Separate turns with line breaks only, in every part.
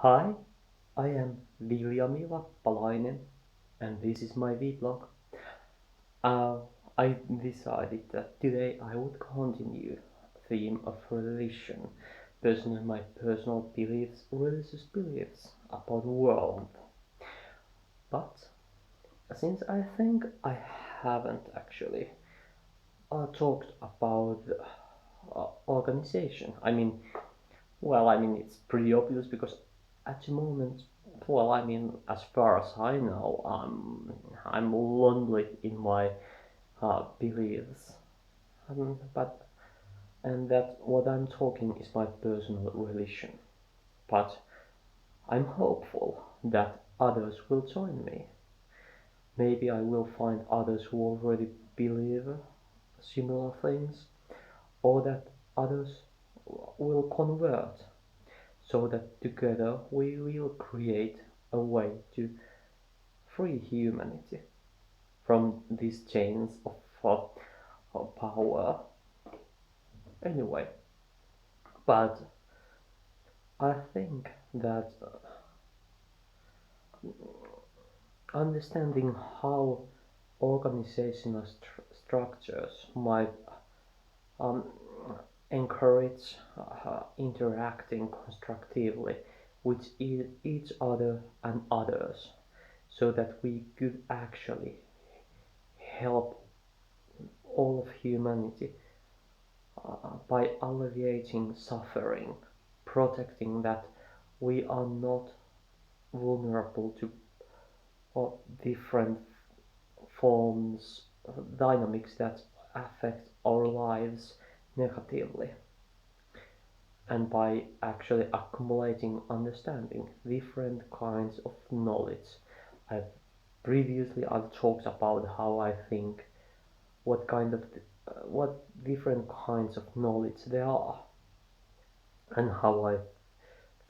Hi, I am Viljami Lappalainen and this is my vlog. Uh, I decided that today I would continue theme of religion, personally my personal beliefs, religious beliefs about the world. But since I think I haven't actually talked about organization, it's pretty obvious because at the moment, as far as I know, I'm lonely in my beliefs, but and that what I'm talking is my personal religion. But I'm hopeful that others will join me. Maybe I will find others who already believe similar things, or that others will convert so that together we will create a way to free humanity from these chains of power. Anyway, but I think that understanding how organizational structures might um, encourage interacting constructively with each other and others so that we could actually help all of humanity by alleviating suffering, protecting that we are not vulnerable to different forms, dynamics that affect our lives negatively, and by actually accumulating understanding different kinds of knowledge. I've I've talked about how I think what kind of what different kinds of knowledge there are, and how I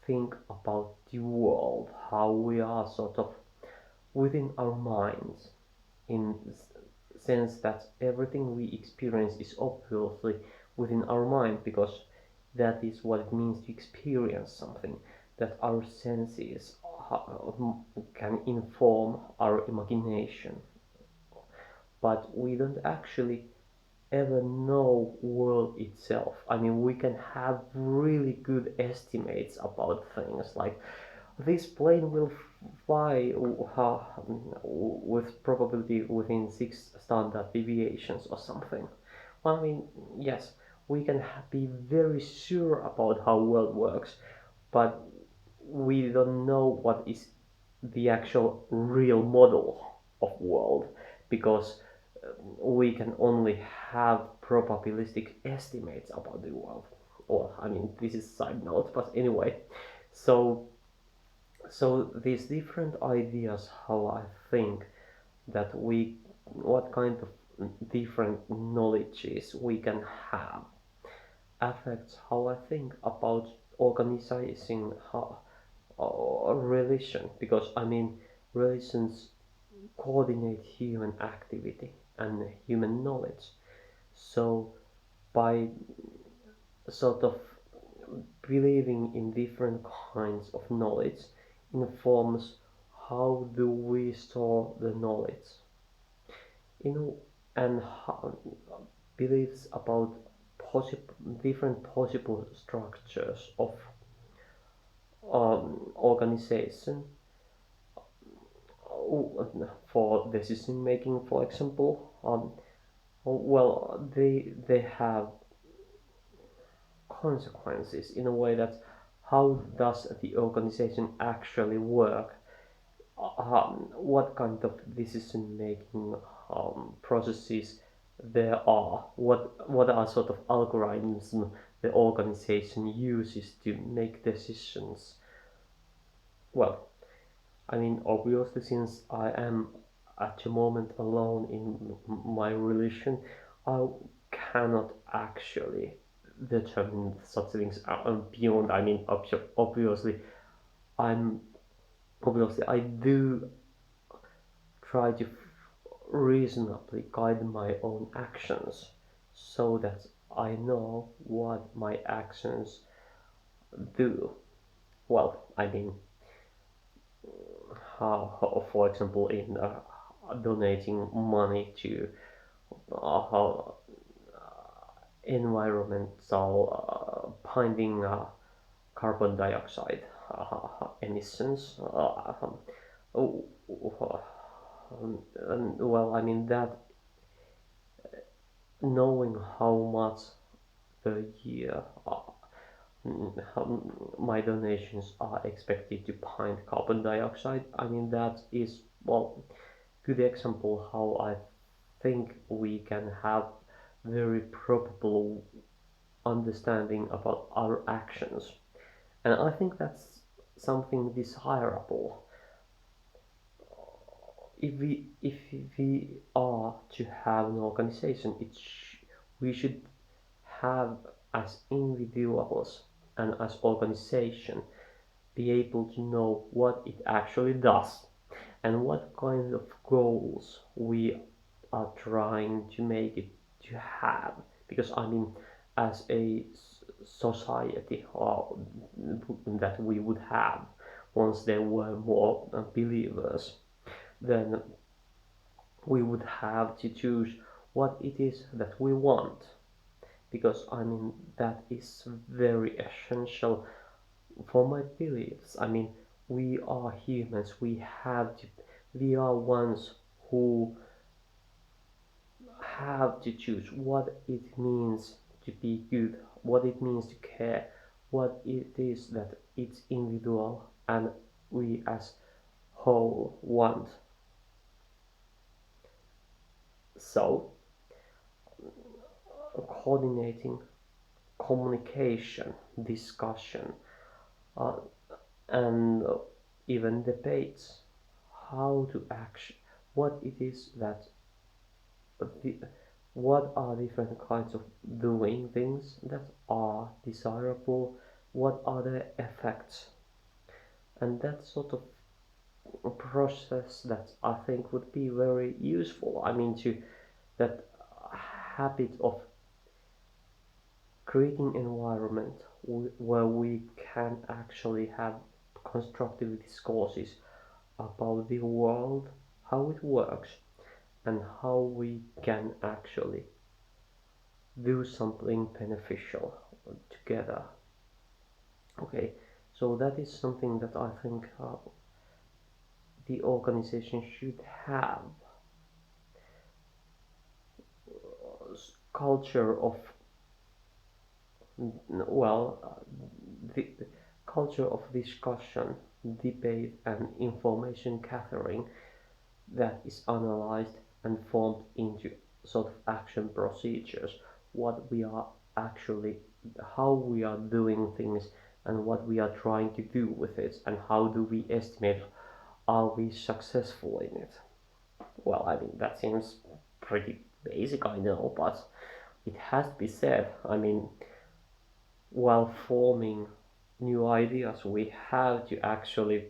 think about the world, how we are sort of within our minds, in sense that everything we experience is obviously within our mind, because that is what it means to experience something, that our senses can inform our imagination, but we don't actually ever know world itself. We can have really good estimates about things like this plane will fly with probability within 6 standard deviations or something. Yes, we can be very sure about how world works, but we don't know what is the actual real model of world, because we can only have probabilistic estimates about the world. Or this is side note, but anyway. So so these different ideas, how I think that we what kind of different knowledges we can have, affects how I think about organizing religion, because religions coordinate human activity and human knowledge. So by sort of believing in different kinds of knowledge informs how do we store the knowledge, in and how, beliefs about different possible structures of organization for decision making, for example. They have consequences in a way that how does the organization actually work, what kind of decision making processes there are, what are sort of algorithms the organization uses to make decisions. Well, obviously, since I am at the moment alone in my religion, I cannot actually determine such things beyond. Obviously, I'm obviously I do try to reasonably guide my own actions so that I know what my actions do. well, I mean, for example, in donating money to how environmental binding carbon dioxide emissions. Oh, well, I mean that knowing how much per year my donations are expected to bind carbon dioxide. I mean that is well good example how I think we can have very probable understanding about our actions, and I think that's something desirable. If we are to have an organization, we should have as individuals and as organization be able to know what it actually does and what kind of goals we are trying to make it to have, because I mean as a society that we would have once there were more believers, then we would have to choose what it is that we want, because I mean that is very essential for my beliefs. I mean, we are humans. We are ones who have to choose what it means to be good, what it means to care, what it is that it's individual and we as whole want. So, coordinating communication, discussion, uh, and even debates, how to act, what it is that the, what are different kinds of doing things that are desirable, what are the effects, and that sort of process that I think would be very useful. I mean, to that habit of creating environment where we can actually have constructive discourses about the world, how it works, and how we can actually do something beneficial together. Okay, so that is something that I think the organization should have. Culture of well, the culture of discussion, debate, and information gathering that is analyzed and formed into sort of action procedures. What we are actually, how we are doing things, and what we are trying to do with it, and how do we estimate are we successful in it. Well, I mean that seems pretty basic, I know, but it has to be said. I mean, while forming new ideas, we have to actually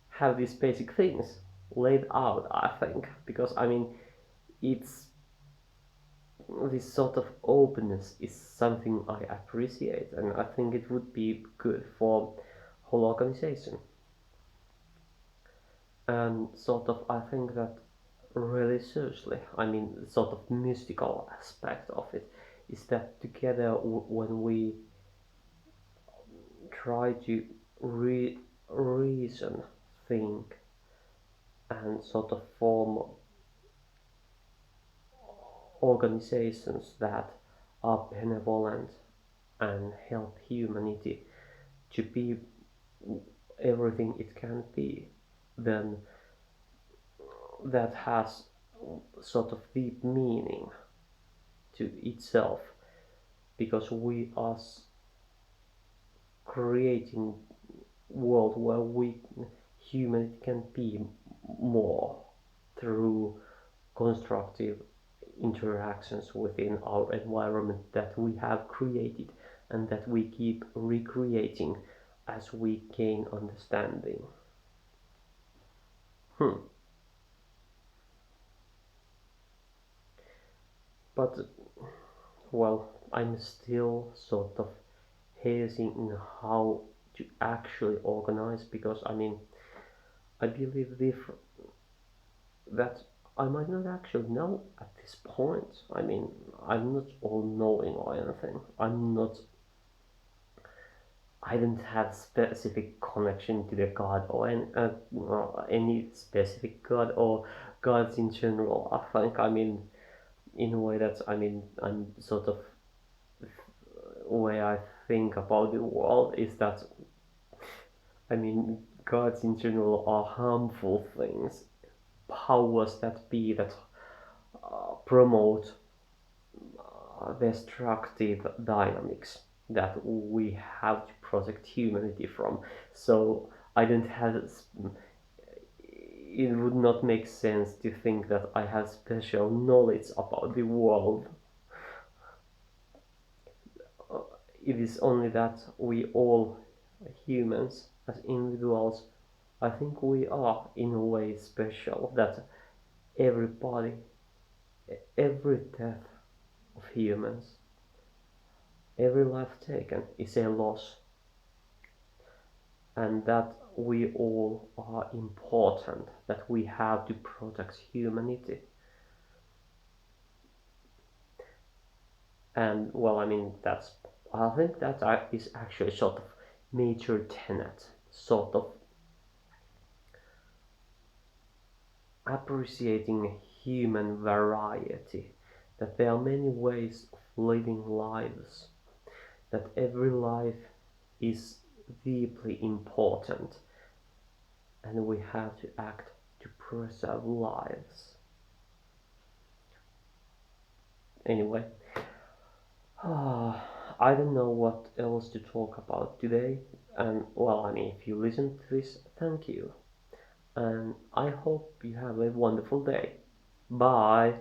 have these basic things laid out, I think, because I mean, it's this sort of openness is something I appreciate, and I think it would be good for whole organization. And sort of, I think that religiously, I mean, the sort of mystical aspect of it is that together when we try to reason, think, and sort of form organizations that are benevolent and help humanity to be everything it can be, then that has sort of deep meaning to itself, because we are creating world where we humanity can be more through constructive interactions within our environment that we have created and that we keep recreating as we gain understanding. Hmm. But well, I'm still sort of hazing in how to actually organize, because I believe that I might not actually know at this point. I'm not all knowing or anything. I don't have specific connection to the god, or any specific god or gods in general. I think, in a way that, I'm sort of, way I think about the world is that, gods in general are harmful things, powers that be that promote destructive dynamics that we have to protect humanity from. So I don't have. It would not make sense to think that I have special knowledge about the world. Uh, It is only that we all, humans, as individuals, I think we are in a way special. That everybody, every death of humans, every life taken is a loss, and that we all are important, that we have to protect humanity. And well, that's, I think that is actually sort of major tenet, sort of appreciating human variety, that there are many ways of living lives, that every life is deeply important, and we have to act to preserve lives. Anyway, I don't know what else to talk about today, and well, if you listen to this, thank you, and I hope you have a wonderful day. Bye.